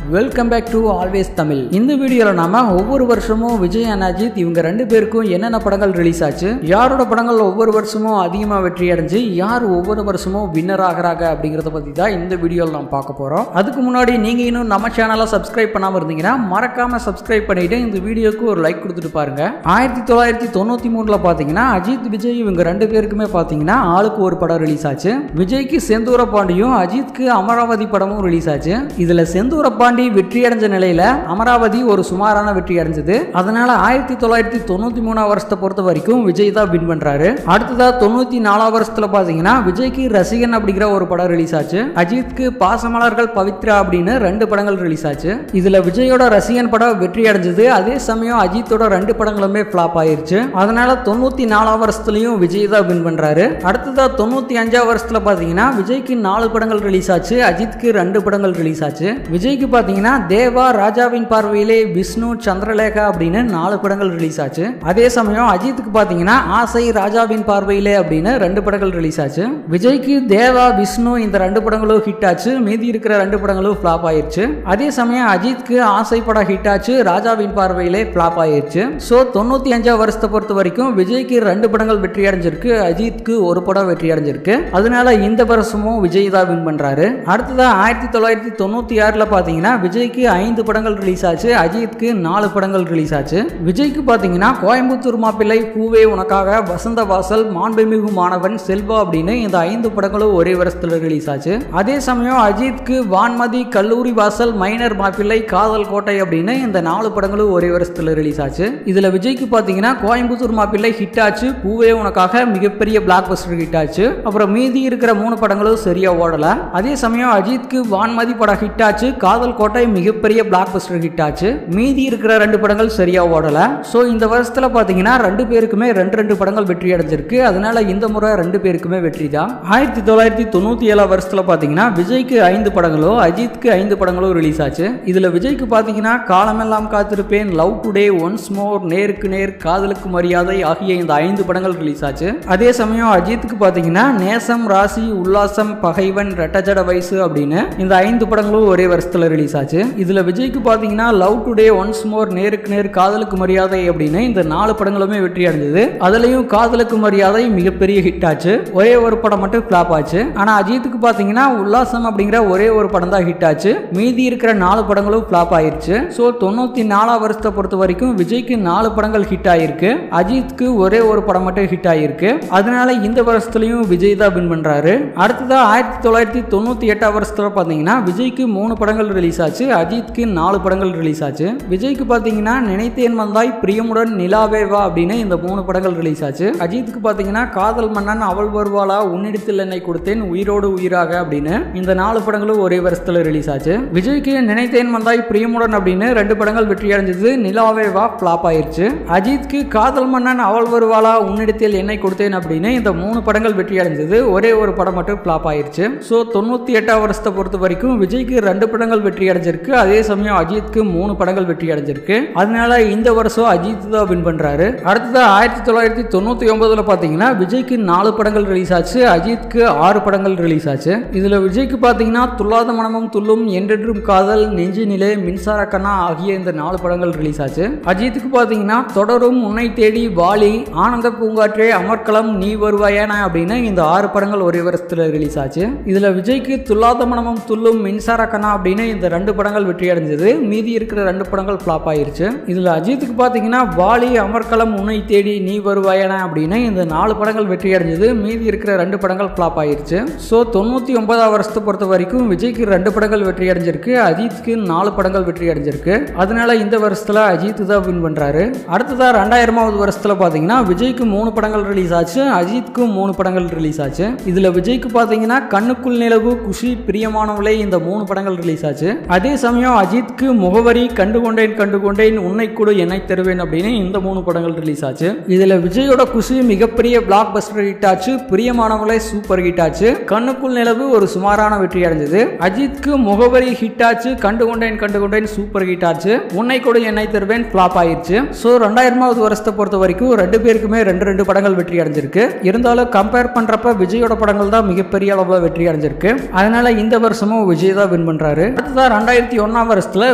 Welcome back to always Tamil. இந்த வீடியோவில் நாம ஒவ்வொரு வருஷமும் விஜய் அண்ட் அஜித் இவங்க ரெண்டு பேருக்கும் என்னென்ன படங்கள் ரிலீஸ் ஆச்சு, யாரோட படங்கள் ஒவ்வொரு வருஷமும் அதிகமாக வெற்றி அடைஞ்சு யார் ஒவ்வொரு வருஷமும் வின்னர் ஆகிறாங்க அப்படிங்கிறத பற்றி தான் இந்த வீடியோவில் நாம் பார்க்க போகிறோம். அதுக்கு முன்னாடி நீங்கள் இன்னும் நம்ம சேனலை சப்ஸ்கிரைப் பண்ணாமல் இருந்தீங்கன்னா மறக்காமல் சப்ஸ்கிரைப் பண்ணிட்டு இந்த வீடியோக்கு ஒரு லைக் கொடுத்துட்டு பாருங்க. 1993 பார்த்தீங்கன்னா அஜித் விஜய் இவங்க ரெண்டு பேருக்குமே பார்த்தீங்கன்னா ஆளுக்கு ஒரு படம் ரிலீஸ் ஆச்சு. விஜய்க்கு செந்தூர பாண்டியும் அஜித்க்கு அமராவதி படமும் ரிலீஸ் ஆச்சு. இதில் செந்தூர பாண்டி வெற்றி அடைஞ்ச நிலையில அமராவதி ஒரு சுமாரான வெற்றி அடைஞ்சது. அதனால 1993 வருஷத்தை பொறுத்த வரைக்கும் விஜய் தான் வின் பண்றாரு. அடுத்ததா 94 வருஷத்துல பாத்தீங்கன்னா விஜய்க்கு ரசிகன் அப்படிங்கிற ஒரு படம் ரிலீஸ் ஆச்சு. அஜித்க்கு பாசமலர்கள் பவித்ரா அப்படின்னு ரெண்டு படங்கள் ரிலீஸ் ஆச்சு. இதுல விஜயோட ரசிகன் படம் வெற்றி அடைஞ்சது. அதே சமயம் அஜித்தோட ரெண்டு படங்களுமே ஃபிளாப் ஆயிருச்சு. அதனால 94 வருஷத்துலயும் விஜய் தான் வின் பண்றாரு. அடுத்ததா 95 வருஷத்துல பாத்தீங்கன்னா விஜய்க்கு 4 படங்கள் ரிலீஸ் ஆச்சு. அஜித்க்கு 2 படங்கள் ரிலீஸ் ஆச்சு. விஜய்க்கு பாத்தீங்கன்னா தேவா, ராஜாவின் பார்வையிலே, விஷ்ணு, சந்திரலேகா அப்படின்னு 4 படங்கள் ரிலீஸ் ஆச்சு. அதே சமயம் அஜித்துக்கு பாத்தீங்கன்னா ஆசை, ராஜாவின் பார்வையிலே அப்படின்னு 2 படங்கள் ரிலீஸ் ஆச்சு. விஜய்க்கு தேவா, விஷ்ணு இந்த 2 படங்களும் ஹிட் ஆச்சு. மீதி இருக்கிற 2 படங்களும் ஃபிளாப் ஆயிருச்சு. அதே சமயம் அஜித்க்கு ஆசை படம் ஹிட் ஆச்சு, ராஜாவின் பார்வையிலே ஃபிளாப் ஆயிருச்சு. சோ 95 வருஷத்தை பொறுத்த வரைக்கும் விஜய்க்கு 2 படங்கள் வெற்றி அடைஞ்சிருக்கு, அஜித்க்கு ஒரு படம் வெற்றி அடைஞ்சிருக்கு. அதனால இந்த வருஷமும் விஜய் தான் வின் பண்றாரு. அடுத்ததா 1996 பாத்தீங்கன்னா விஜய்க்கு 5 படங்கள் ரிலீஸ் ஆச்சு, அஜித்க்கு 4 படங்கள் ரிலீஸ் ஆச்சு. விஜய்க்கு பாத்தீங்கன்னா கோயம்புத்தூர் மாப்பிள்ளை, பூவே உனக்காக, வசந்த வாசல், மாண்புமிகு மாணவன், செல்வா அப்படின்னு இந்த 5 படங்களும் ஒரே வருஷத்துல ரிலீஸ் ஆச்சு. அதே சமயம் அஜித்க்கு வான்மதி, கல்லூரி வாசல், மைனர் மாப்பிள்ளை, காதல் கோட்டை அப்படின்னு இந்த 4 படங்களும் ஒரே வருஷத்துல ரிலீஸ் ஆச்சு. இதுல விஜய்க்கு பாத்தீங்கன்னா கோயம்புத்தூர் மாப்பிள்ளை ஹிட் ஆச்சு, பூவே உனக்காக மிகப்பெரிய பிளாக் பஸ்டர் ஹிட் ஆச்சு. அப்புறம் மீதி இருக்கிற 3 படங்களும் சரியா ஓடல. அதே சமயம் அஜித்க்கு வான்மதி படம் ஹிட் ஆச்சு, காதல் கோட்டை மிகப்பெரிய பிளாக் பஸ்டர் ஹிட் ஆச்சு. மீதி இருக்கிற 2 படங்கள் சரியா ஓடல. சோ இந்த வருஷத்துல பாத்தீங்கன்னா 2 பேருக்குமே 2 படங்கள் வெற்றி அடைஞ்சிருக்கு. அதனால இந்த முறை 2 பேருக்குமே வெற்றி தான். 1997 வருஷத்துல பாத்தீங்கன்னா விஜய்க்கு 5 படங்களும் அஜித்க்கு 5 படங்களும் ரிலீஸ் ஆச்சு. இதுல விஜய்க்கு பாத்தீங்கன்னா காலமெல்லாம் காத்திருப்பேன், லவ் டுடே, ஒன்ஸ் மோர், நேருக்கு நேர், காதலுக்கு மரியாதை ஆகிய இந்த 5 படங்கள் ரிலீஸ் ஆச்சு. அதே சமயம் அஜித்துக்கு பாத்தீங்கன்னா நேசம், ராசி, உல்லாசம், பகைவன், ரெட்டஜட வயசு அப்படின்னு இந்த 5 படங்களும் ஒரே வருஷத்துல ரிலீஸ் ஆச்சு. இதுல விஜய்க்கு பாத்தீங்கன்னா லவ் டுடே, ஒன்ஸ் மோர், நேருக்கு நேர், காதலுக்கு மரியாதை அப்படின்னு இந்த 4 படங்களுமே வெற்றி அடைஞ்சது. அதுலயும் காதலுக்கு மரியாதை மிகப்பெரிய ஹிட் ஆச்சு. ஒரே ஒரு படம் மட்டும் ஃபிளாப் ஆச்சு. ஆனா அஜித்துக்கு பாத்தீங்கன்னா உல்லாசம் அப்படிங்கிற ஒரே ஒரு படம் தான் ஹிட் ஆச்சு. மீதி இருக்கிற 4 படங்களும் ஃபிளாப் ஆயிருச்சு. சோ 94 வருஷத்தை பொறுத்த வரைக்கும் விஜய்க்கு 4 படங்கள் ஹிட் ஆயிருக்கு, அஜித்துக்கு ஒரே ஒரு படம் மட்டும் ஹிட் ஆயிருக்கு. அதனால இந்த வருஷத்துலயும் விஜய் தான் வின் பண்றாரு. அடுத்ததா 1998 வருஷத்துல பாத்தீங்கன்னா விஜய்க்கு 3 படங்கள் ரிலீஸ் ஆச்சு, அஜித்க்கு 4 படங்கள் ரிலீஸ் ஆச்சு. விஜய்க்கு பாத்தீங்கன்னா நினைத்தேன் வந்தாய், பிரியமுடன், நிலாவே வா அப்படின்னு இந்த 3 படங்கள் ரிலீஸ் ஆச்சு. அஜித்துக்கு பாத்தீங்கன்னா காதல் மன்னன், அவள் வருவாளா, உன்னிடத்தில் என்னை கொடுத்தேன், உயிரோடு உயிராக அப்படின்னு இந்த 4 படங்களும் ஒரே வருஷத்துல ரிலீஸ் ஆச்சு. விஜய்க்கு நினைத்தேன் வந்தாய், பிரியமுடன் அப்படின்னு 2 படங்கள் வெற்றி அடைஞ்சது, நிலாவே வா ஃபிளாப் ஆயிருச்சு. அஜித்க்கு காதல் மன்னன், அவள் வருவாளா, உன்னிடத்தில் என்னை கொடுத்தேன் அப்படின்னு இந்த 3 படங்கள் வெற்றி அடைஞ்சது, ஒரே ஒரு படம் மட்டும் ஃபிளாப் ஆயிருச்சு. சோ 98 வருஷத்தை பொறுத்த வரைக்கும் விஜய்க்கு 2 படங்கள் வெற்றி அடைஞ்சிருக்கு. அதே சமயம் அஜித்க்கு 3 படங்கள் வெற்றி அடைஞ்சிருக்கு. அதனால இந்த வருஷம் அஜித் தான் வின் பண்றாரு. அடுத்ததா 1999 பாத்தீங்கன்னா விஜய்க்கு 4 படங்கள் ரிலீஸ் ஆச்சு, அஜித்க்கு 6 படங்கள் ரிலீஸ் ஆச்சு. இதுல விஜய்க்கு பாத்தீங்கன்னா துள்ளாத மனமும் துள்ளும், என்றென்றும் காதல், நெஞ்சு நிலை, மின்சார கண்ணா ஆகிய இந்த 4 படங்கள் ரிலீஸ் ஆச்சு. அஜித்துக்கு பாத்தீங்கன்னா தொடரும், உன்னை தேடி, வாலி, ஆனந்த பூங்காற்றே, அமர்க்களம், நீ வருவாயனா அப்படின்னு இந்த 6 படங்கள் ஒரே வருஷத்துல ரிலீஸ் ஆச்சு. இதுல விஜய்க்கு துள்ளாத மனமும் துள்ளும், மின்சார கண்ணா அப்படின்னு இந்த 2 படங்கள் வெற்றி அடைஞ்சது. மீதி இருக்கிற 2 படங்கள் ஃபிளாப் ஆயிருச்சு. இதுல அஜித்துக்கு பாத்தீங்கன்னா வாலி, அமர்க்களம், உன்னை தேடி, நீ வருவாயனா அப்படின்னு இந்த 4 படங்கள் வெற்றி அடைஞ்சது. மீதி இருக்கிற 2 படங்கள் ஃபிளாப் ஆயிருச்சு. சோ 99 வருஷத்தை பொறுத்த வரைக்கும் விஜய்க்கு 2 படங்கள் வெற்றி அடைஞ்சிருக்கு, அஜித்துக்கு 4 படங்கள் வெற்றி அடைஞ்சிருக்கு. அதனால இந்த வருஷத்துல அஜித் தான் வின் பண்றாரு. அடுத்ததா 2000 வருஷத்துல பாத்தீங்கன்னா விஜய்க்கு 3 படங்கள் ரிலீஸ் ஆச்சு, அஜித்துக்கு 3 படங்கள் ரிலீஸ் ஆச்சு. இதுல விஜய்க்கு பாத்தீங்கன்னா கண்ணுக்குள் நிலவு, குஷி, பிரியமானவளே இந்த 3 படங்கள் ரிலீஸ் ஆச்சு. அதே சமயம் அஜித்க்கு முகவரி, கண்டுகொண்டேன் கண்டுகொண்டேன், உன்னை கூட என்னை தருவேன் அப்படின்னு இந்த 3 படங்கள் ரிலீஸ் ஆச்சு. இதுல விஜயோட குஷி மிகப்பெரிய பிளாக் பஸ்டர் ஹிட் ஆச்சு, பிரியமானவளே சூப்பர் ஹிட் ஆச்சு, கண்ணுக்குள் நிலவு ஒரு சுமாரான வெற்றி அடைஞ்சது. அஜித்க்கு முகவரி ஹிட் ஆச்சு, கண்டுகொண்டேன் கண்டுகொண்டேன் சூப்பர் ஹிட் ஆச்சு, உன்னை கூட என்னை தருவேன் ஃபிளாப் ஆயிருச்சு. சோ 2000 வருஷத்தை பொறுத்த வரைக்கும் 2 பேருக்குமே 2 படங்கள் வெற்றி அடைஞ்சிருக்கு. இருந்தாலும் கம்பேர் பண்றப்ப விஜயோட படங்கள் தான் மிகப்பெரிய அளவுல வெற்றி அடைஞ்சிருக்கு. அதனால இந்த வருஷமும் விஜய் தான் வின் பண்றாரு. அடுத்ததா அடுத்ததான் 2001 வருஷத்துல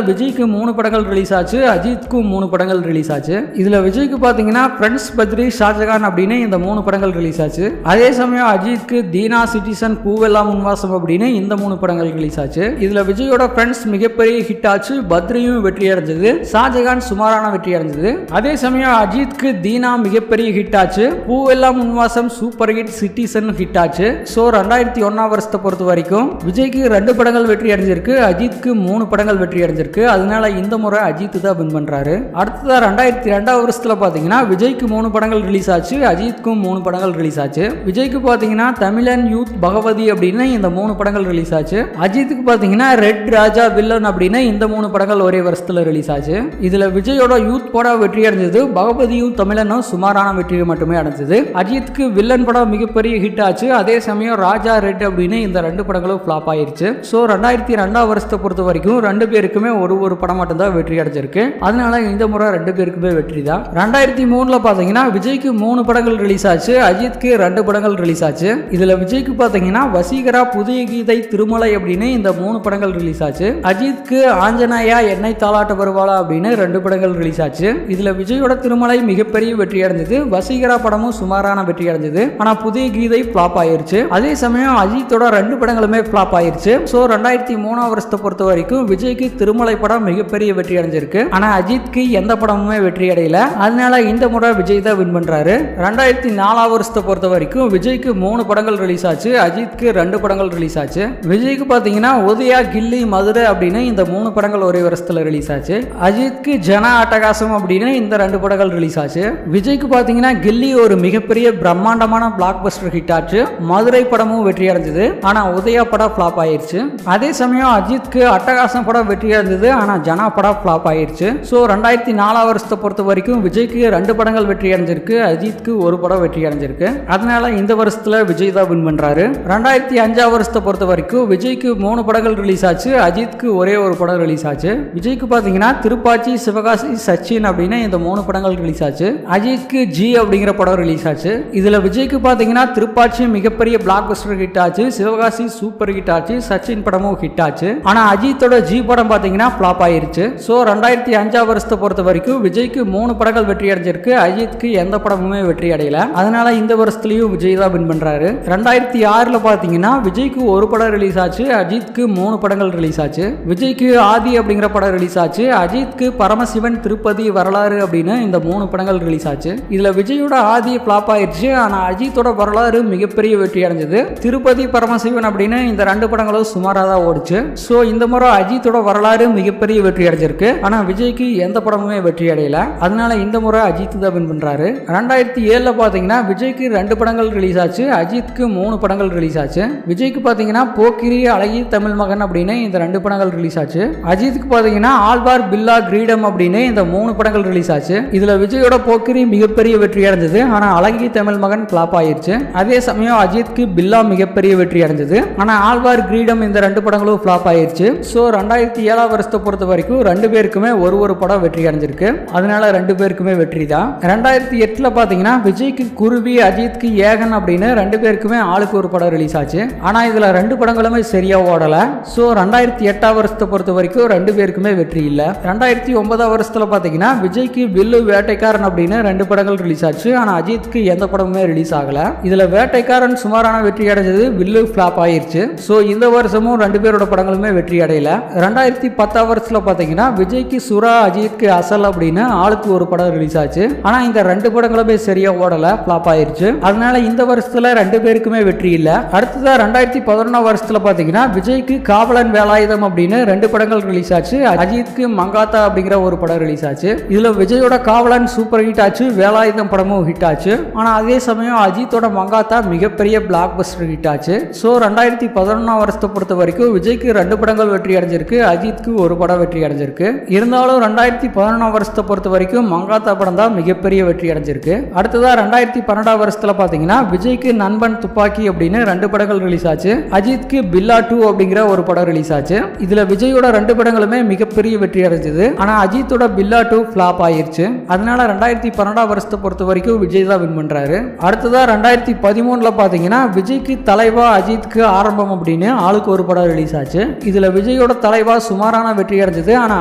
விஜய்க்கு 3 படங்கள் ரிலீஸ் ஆச்சு, அஜித்துக்கும் 3 படங்கள் ரிலீஸ் ஆச்சு. இதுல விஜய்க்கு பாத்தீங்கன்னா ஃப்ரெண்ட்ஸ், பத்ரி, ஷாஜகான் அப்படின்னு இந்த 3 படங்கள் ரிலீஸ் ஆச்சு. அதே சமயம் அஜித்துக்கு தீனா, சிட்டிசன், பூவெல்லாம் உன்வாசம் அப்படின்னு இந்த 3 படங்கள் ரிலீஸ் ஆச்சு. இதுல விஜயோட ஃப்ரெண்ட்ஸ் மிகப்பெரிய ஹிட் ஆச்சு, பத்ரியும் வெற்றி அடைஞ்சது, ஷாஜகான் சுமாரான வெற்றி அடைஞ்சது. அதே சமயம் அஜித்துக்கு தீனா மிகப்பெரிய ஹிட் ஆச்சு, பூவெல்லாம் Unvasam super hit, citizen hit ஆச்சு. சோ 2001 வருஷத்தை பொறுத்த வரைக்கும் விஜய்க்கு 2 படங்கள் வெற்றி அடைஞ்சிருக்கு, அஜித்துக்கு 3 படங்கள் வெற்றி அடைஞ்சிருக்கு. அதனால இந்த முறை அஜித் தான் வின் பண்றாரு. அடுத்ததா 2002 வருஷத்துல பாத்தீங்கன்னா விஜய்க்கு 3 படங்கள் ரிலீஸ் ஆச்சு, அஜித்துக்கும் 3 படங்கள் ரிலீஸ் ஆச்சு. விஜய்க்கு பாத்தீங்கன்னா தமிழன், யூத், பகவதி அப்படின்னு இந்த 3 படங்கள் ரிலீஸ் ஆச்சு. அஜித்துக்கு பாத்தீங்கன்னா ரெட், ராஜா, வில்லன் அப்படின்னு இந்த 3 படங்கள் ஒரே வருஷத்துல ரிலீஸ் ஆச்சு. இதுல விஜயோட யூத் படம் வெற்றி அடைஞ்சது, பகவதியும் தமிழனும் சுமாரான வெற்றியை மட்டுமே அடைஞ்சது. அஜித்துக்கு வில்லன் படம் மிகப்பெரிய ஹிட் ஆச்சு, அதே சமயம் ராஜா, ரெட் அப்படின்னு இந்த 2 படங்களும் ஃபிளாப் ஆயிருச்சு. சோ 2002 வருஷத்தை பொறுத்த வரைக்கும் 2 பேருக்குமே ஒரு படம் மட்டும் தான் வெற்றி அடைஞ்சிருக்கு. அதனால இந்த முறை 2 பேருக்குமே வெற்றி தான். 2003 பாத்தீங்கன்னா விஜய்க்கு 3 படங்கள் ரிலீஸ் ஆச்சு, அஜித்துக்கு 2 படங்கள் ரிலீஸ் ஆச்சு. இதுல விஜய்க்கு பாத்தீங்கன்னா வசீகரா, புதிய கீதை, திருமலை அப்படின்னு இந்த 3 படங்கள் ரிலீஸ் ஆச்சு. அஜித்துக்கு ஆஞ்சநாயா, என்னை தாளாட்ட வருவாளா அப்படின்னு 2 படங்கள் ரிலீஸ் ஆச்சு. இதுல விஜயோட திருமலை மிகப்பெரிய வெற்றி அடைஞ்சது, வசீகரா படமும் சுமாரான வெற்றி அடைஞ்சது, ஆனா புதிய கீதை ஃபிளாப் ஆயிருச்சு. அதே சமயம் அஜித்தோட 2 படங்களுமே ஃபிளாப் ஆயிருச்சு. சோ 2003 வருஷத்தை பொறுத்த வரைக்கும் விஜய்க்கு திருமலை படம் மிகப்பெரிய வெற்றி அடைஞ்சிருக்கு, ஆனா அஜித்க்கு எந்த படமுமே வெற்றி அடையல. அதனால இந்த முறை விஜய் தான் வின் பண்றாரு. 2004 வருஷத்தை பொறுத்த வரைக்கும் விஜய்க்கு 3 படங்கள் ரிலீஸ் ஆச்சு, அஜித்க்கு 2 படங்கள் ரிலீஸ் ஆச்சு. விஜய்க்கு பாத்தீங்கன்னா உதயா, கில்லி, மதுரை அப்படின்னு இந்த 3 படங்கள் ஒரே வருஷத்துல ரிலீஸ் ஆச்சு. அஜித்க்கு ஜன, அட்டகாசம் அப்படின்னு இந்த 2 படங்கள் ரிலீஸ் ஆச்சு. விஜய்க்கு பாத்தீங்கன்னா கில்லி ஒரு மிகப்பெரிய பிரம்மாண்டமான பிளாக் பஸ்டர் ஹிட் ஆச்சு, மதுரை படமும் வெற்றி அடைஞ்சது, ஆனா உதயா படம் ஃபிளாப் ஆயிருச்சு. அதே சமயம் அஜித்க்கு அட்டகாசம் படம் வெற்றி அடைஞ்சது, ஆனா ஜனா படம் ஃபிளாப் ஆயிருச்சு. சோ 2004 வருஷத்தை பொறுத்த வரைக்கும் விஜய்க்கு 2 படங்கள் வெற்றி அடைஞ்சிருக்கு, அஜித்க்கு 1 படம் வெற்றி அடைஞ்சிருக்கு. அதனால இந்த வருஷத்துல விஜய் தான் வின் பண்றாரு. 2005 வருஷத்தை பொறுத்த வரைக்கும் விஜய்க்கு 3 படங்கள் ரிலீஸ் ஆச்சு, அஜித்க்கு ஒரே ஒரு படம் ரிலீஸ் ஆச்சு. விஜய்க்கு பாத்தீங்கன்னா திருப்பாச்சி, சிவகாசி, சச்சின் அப்படின்னு இந்த 3 படங்கள் ரிலீஸ் ஆச்சு. அஜித்க்கு ஜி அப்படிங்கிற படம் ரிலீஸ் ஆச்சு. இதுல விஜய்க்கு பாத்தீங்கன்னா திருப்பாச்சி மிகப்பெரிய பிளாக் பஸ்டர் ஹிட் ஆச்சு, சிவகாசி சூப்பர் ஹிட் ஆச்சு, சச்சின் படமும் ஹிட் ஆச்சு. ஆனா அஜித்தோட ஜி படம் பாத்தீங்கன்னா ஃபிளாப் ஆயிருச்சு. சோ 2005 வருஷத்தை பொறுத்த வரைக்கும் விஜய்க்கு 3 படங்கள் வெற்றி அடைஞ்சிருக்கு, அஜித்க்கு எந்த படமுமே வெற்றி அடையல. அதனால இந்த வருஷத்துலயும் விஜய் தான் வின் பண்றாரு. 2006 பாத்தீங்கன்னா விஜய்க்கு 1 படம் ரிலீஸ் ஆச்சு, அஜித்க்கு 3 படங்கள் ரிலீஸ் ஆச்சு. விஜய்க்கு ஆதி அப்படிங்கிற படம் ரிலீஸ் ஆச்சு, அஜித்க்கு பரமசிவன், திருப்பதி, வரலாறு அப்படின்னு இந்த 3 படங்கள் ரிலீஸ் ஆச்சு. இதுல விஜயோட ஆதி ஃபிளாப் ஆயிருச்சு, ஆனா அஜித்தோட வரலாறு மிகப்பெரிய வெற்றி அடைஞ்சது. திருப்பதி, பரமசிவன் அப்படின்னு இந்த 2 படங்களும் சுமாரா தான் ஓடுச்சு. சோ இந்த முறை அஜித்தோட வரலாறு மிகப்பெரிய வெற்றி அடைஞ்சிருக்கு, ஆனா விஜய்க்கு எந்த படமுமே வெற்றி அடையல. அதனால இந்த முறை அஜித் தான் வின் பண்றாரு. 2007 பாத்தீங்கன்னா விஜய்க்கு 2 படங்கள் ரிலீஸ் ஆச்சு, அஜித்க்கு 3 படங்கள் ரிலீஸ் ஆச்சு. விஜய்க்கு பாத்தீங்கன்னா போக்கிரி, அழகி, தமிழ் மகன் அப்படின்னு இந்த 2 படங்கள் ரிலீஸ் ஆச்சு. அஜித்துக்கு பாத்தீங்கன்னா ஆழ்வார், பில்லா, கிரீடம் அப்படின்னு இந்த 3 படங்கள் ரிலீஸ் ஆச்சு. இதுல விஜயோட போக்கிரி மிகப்பெரிய வெற்றி அடைஞ்சது, ஆனா அழகி, தமிழ் மகன் ஃபிளாப் ஆயிருச்சு. அதே சமயம் அஜித்க்கு பில்லா மிகப்பெரிய வெற்றி அடைஞ்சது, ஆனா ஆழ்வார், கிரீடம் இந்த 2 படங்களும் ஃபிளாப் ஆயிருச்சு. சோ 2007 வருஷத்தை பொறுத்த வரைக்கும் 2 பேருக்குமே ஒரு படம் வெற்றி அடைஞ்சிருக்கு. அதனால 2 பேருக்குமே வெற்றி தான். 2008 பாத்தீங்கன்னா விஜய்க்கு குருவி, அஜித்க்கு ஏகன் அப்படின்னு 2 பேருக்குமே ஆளுக்கு ஒரு படம் ரிலீஸ் ஆச்சு. ஆனா இதுல 2 படங்களுமே சரியா ஓடல. சோ 2008 வருஷத்தை பொறுத்த வரைக்கும் 2 பேருக்குமே வெற்றி இல்ல. 2009 வருஷத்துல பாத்தீங்கன்னா விஜய்க்கு வில்லு, வேட்டைக்காரன் அப்படின்னு 2 படங்கள் ரிலீஸ் ஆச்சு, ஆனா அஜித்க்கு எந்த படமுமே ரிலீஸ் ஆகல. இதுல வேட்டைக்காரன் சுமாரான வெற்றி அடைஞ்சது, வில்லு ஃபிளாப் ஆயிருச்சு. சோ இந்த வருஷமும் 2 பேரோட படங்களுமே வெற்றி அடையல. 2010 வருஷத்துல பாத்தீங்கன்னா விஜய்க்கு சுறா, அஜித்க்கு அசல் அப்படின்னு ஆளுக்கு ஒரு படம் ரிலீஸ் ஆச்சு. ஆனா இந்த 2 படங்களுமே சரியா ஓடல, ஃபிளாப் ஆயிருச்சு. அதனால இந்த வருஷத்துல 2 பேருக்குமே வெற்றி இல்ல. அடுத்ததா 2011 வருஷத்துல பாத்தீங்கன்னா விஜய்க்கு காவலன், வேலாயுதம் அப்படின்னு 2 படங்கள் ரிலீஸ் ஆச்சு, அஜித்க்கு மங்காத்தா அப்படிங்கிற ஒரு படம் ரிலீஸ் ஆச்சு. இதுல விஜயோட காவலன் சூப்பர் ஹிட் ஆச்சு, வேலாயுதம் படமும் ஹிட் ஆச்சு. ஆனா அதே சமயம் அஜித்தோட மங்காத்தா மிகப்பெரிய பிளாக் பஸ்டர் ஹிட் ஆச்சு. சோ 2011 வருஷத்தை பொறுத்த வரைக்கும் விஜய்க்கு 2 படங்கள் வெற்றி அடைஞ்சிருக்கு, அஜித்க்கு ஒரு படம் வெற்றி அடைஞ்சிருக்கு. இருந்தாலும் 2011 வருஷத்தை பொறுத்த வரைக்கும் மங்காத்தா படம் தான் மிகப்பெரிய வெற்றி அடைஞ்சிருக்கு. அடுத்ததா 2012 வருஷத்துல பாத்தீங்கன்னா விஜய்க்கு நண்பன், துப்பாக்கி அப்படின்னு 2 படங்கள் ரிலீஸ் ஆச்சு, அஜித்க்கு பில்லா 2 அப்படிங்கிற ஒரு படம் ரிலீஸ் ஆச்சு. இதுல விஜயோட 2 படங்களுமே மிகப்பெரிய வெற்றி அடைஞ்சது, ஆனா அஜித்தோட பில்லா 2 ஃபிளாப் ஆயிருச்சு. அதனால 2012 வருஷத்தை பொறுத்த வரைக்கும் விஜய் தான் வின் பண்றாரு. அடுத்ததா 2013 பாத்தீங்கன்னா விஜய்க்கு தலைவா, அஜித்க்கு ஆரம்பம் அப்படின்னு ஆளுக்கு ஒரு படம் ரிலீஸ் ஆச்சு. இதுல விஜய் விஜயோட தலைவா சுமாரான வெற்றி அடைஞ்சது. ஆனா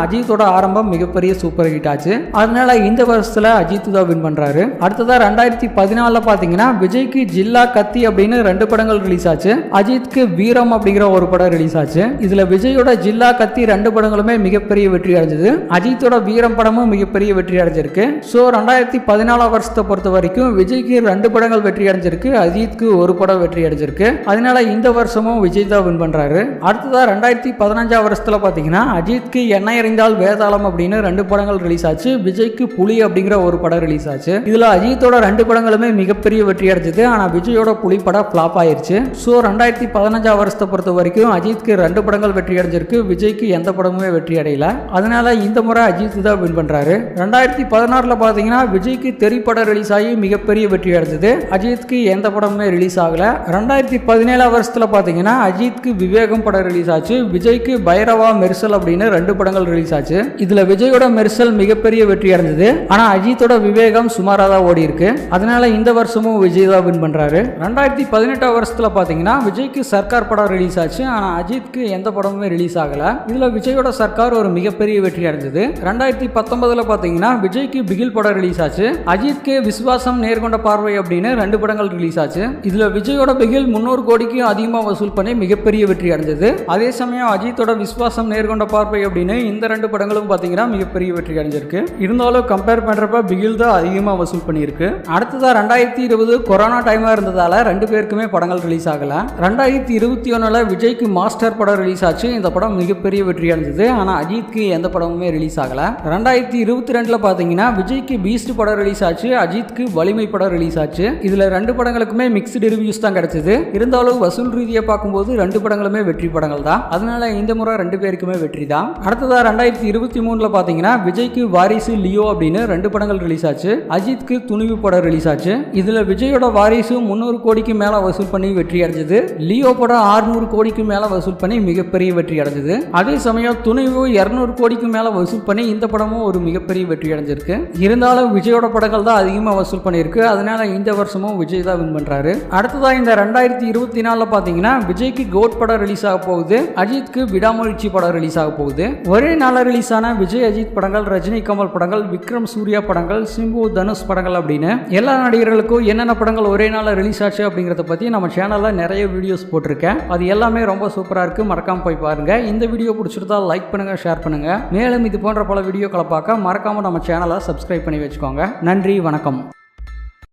அஜித்தோட ஆரம்பம் மிகப்பெரிய சூப்பர் ஹிட் ஆச்சு. அதனால இந்த வருஷத்துல அஜித் தான் வின் பண்றாரு. அடுத்ததா 2014 பாத்தீங்கன்னா விஜய்க்கு ஜில்லா கத்தி அப்படின்னு 2 படங்கள் ரிலீஸ் ஆச்சு. அஜித்க்கு வீரம் அப்படிங்கிற ஒரு படம் ரிலீஸ் ஆச்சு. இதுல விஜயோட ஜில்லா கத்தி 2 படங்களுமே மிகப்பெரிய வெற்றி அடைஞ்சது. அஜித்தோட வீரம் படமும் மிகப்பெரிய வெற்றி அடைஞ்சிருக்கு. சோ 2014 வருஷத்தை பொறுத்த வரைக்கும் விஜய்க்கு 2 படங்கள் வெற்றி அடைஞ்சிருக்கு, அஜித்க்கு ஒரு படம் வெற்றி அடைஞ்சிருக்கு. அதனால இந்த வருஷமும் விஜய் தான் வின் பண்றாரு. அடுத்ததா 2015 வருஷத்துல பாத்தீங்கன்னா அஜித்க்கு எண்ணெய் எறிந்தால் வேதாளம் அப்படின்னு 2 படங்கள் ரிலீஸ் ஆச்சு. விஜய்க்கு புலி அப்படிங்கிற ஒரு படம் ரிலீஸ் ஆச்சு. இதுல அஜித்தோட 2 படங்களுமே மிகப்பெரிய வெற்றி அடைஞ்சது. ஆனா விஜயோட புலி படம் ஃபிளாப் ஆயிருச்சு. சோ 2015 வருஷத்தை பொறுத்த வரைக்கும் அஜித்க்கு 2 படங்கள் வெற்றி அடைஞ்சிருக்கு, விஜய்க்கு எந்த படமுமே வெற்றி அடையல. அதனால இந்த முறை அஜித் தான் வின் பண்றாரு. 2016 பாத்தீங்கன்னா விஜய்க்கு தெரி படம் ரிலீஸ் ஆகி மிகப்பெரிய வெற்றி அடைஞ்சது. அஜித்க்கு எந்த படமுமே ரிலீஸ் ஆகல. 2017 வருஷத்துல பாத்தீங்கன்னா அஜித்க்கு விவேகம் படம் ரிலீஸ் ஆச்சு. விஜய்க்கு பைரவா மெர்சல் அப்படின்னு 2 படங்கள் ரிலீஸ் ஆச்சு. இதுல விஜயோட மெர்சல் மிகப்பெரிய வெற்றி அடைஞ்சது. ஆனா அஜித்தோட விவேகம் சுமாரா தான் ஓடி இருக்கு. அதனால இந்த வருஷமும் விஜய் தான் வின் பண்றாரு. 2018 வருஷத்துல பாத்தீங்கன்னா விஜய்க்கு சர்க்கார் படம் ரிலீஸ் ஆச்சு. ஆனா அஜித்க்கு எந்த படமுமே ரிலீஸ் ஆகல. இதுல விஜயோட சர்க்கார் ஒரு மிகப்பெரிய வெற்றி அடைஞ்சது. 2019 பாத்தீங்கன்னா விஜய்க்கு பிகில் படம் ரிலீஸ் ஆச்சு. அஜித்க்கு விஸ்வாசம் நேர்கொண்ட பார்வை அப்படின்னு 2 படங்கள் ரிலீஸ் ஆச்சு. இதுல விஜயோட பிகில் 300 கோடிக்கு அதிகமா வசூல் பண்ணி மிகப்பெரிய வெற்றி அடைஞ்சது. அதே சமயம் அஜித்தோட விஸ்வாசம் நேர்கொண்ட பார்வை அப்படின்னு இந்த 2 படங்களும் பாத்தீங்கன்னா மிகப்பெரிய வெற்றி அடைஞ்சிருக்கு. இருந்தாலும் கம்பேர் பண்றப்ப பிகில் தான் அதிகமா வசூல் பண்ணியிருக்கு. அடுத்ததா 2020 கொரோனா டைமா இருந்ததால 2 பேருக்குமே படங்கள் ரிலீஸ் ஆகல. 2021 விஜய்க்கு மாஸ்டர் படம் ரிலீஸ் ஆச்சு. இந்த படம் மிகப்பெரிய வெற்றி அடைஞ்சது. ஆனா அஜித்க்கு எந்த படமுமே ரிலீஸ் ஆகல. 2022 பாத்தீங்கன்னா விஜய்க்கு பீஸ்ட் படம் ரிலீஸ் ஆச்சு, அஜித்க்கு வலிமை படம் ரிலீஸ் ஆச்சு. இதுல 2 படங்களுக்குமே மிக்ஸ்டு ரிவ்யூஸ் தான் கிடைச்சது. இருந்தாலும் வசூல் ரீதியா பார்க்கும்போது 2 படங்களுமே வெற்றி படங்கள் தான். அதனால இந்த முறை 2 பேருக்குமே வெற்றி தான். அடுத்ததா 2023 பாத்தீங்கன்னா விஜய்க்கு வாரிசு லியோ அப்படின்னு 2 படங்கள் ரிலீஸ் ஆச்சு. அஜித்க்கு துணிவு படம் ரிலீஸ் ஆச்சு. இதுல விஜயோட வாரிசு 300 கோடிக்கு மேல வசூல் பண்ணி வெற்றி அடைஞ்சது. லியோ படம் 600 கோடிக்கு மேல வசூல் பண்ணி மிகப்பெரிய வெற்றி அடைஞ்சது. அதே சமயம் துணிவு 200 கோடிக்கு மேல வசூல் பண்ணி இந்த படமும் ஒரு மிகப்பெரிய வெற்றி அடைஞ்சிருக்கு. இருந்தாலும் விஜயோட படங்கள் தான் அதிகமா வசூல் பண்ணியிருக்கு. அதனால இந்த வருஷமும் விஜய் தான் வின் பண்றாரு. அடுத்ததா இந்த 2024 பாத்தீங்கன்னா விஜய்க்கு கோட் படம் ரிலீஸ் ஆக போகுது, அஜித்க்கு விடாமுயற்சி படம் ரிலீஸ் ஆக போகுது. ஒரே நாள ரிலீஸ் ஆன விஜய் அஜித் படங்கள், ரஜினி கமல் படங்கள், விக்ரம் சூர்யா படங்கள், சிம்பு தனுஷ் படங்கள் அப்படின்னு எல்லா நடிகர்களுக்கும் என்னென்ன படங்கள் ஒரே நாள ரிலீஸ் ஆச்சு அப்படிங்கறத பத்தி நம்ம சேனல்ல நிறைய வீடியோஸ் போட்டிருக்கேன். அது எல்லாமே ரொம்ப சூப்பரா இருக்கு, மறக்காம போய் பாருங்க. இந்த வீடியோ பிடிச்சிருந்தா லைக் பண்ணுங்க, ஷேர் பண்ணுங்க. மேலும் இது போன்ற பல வீடியோக்களை பார்க்க மறக்காம நம்ம சேனலை சப்ஸ்கிரைப் பண்ணி வச்சுக்கோங்க. நன்றி, வணக்கம்.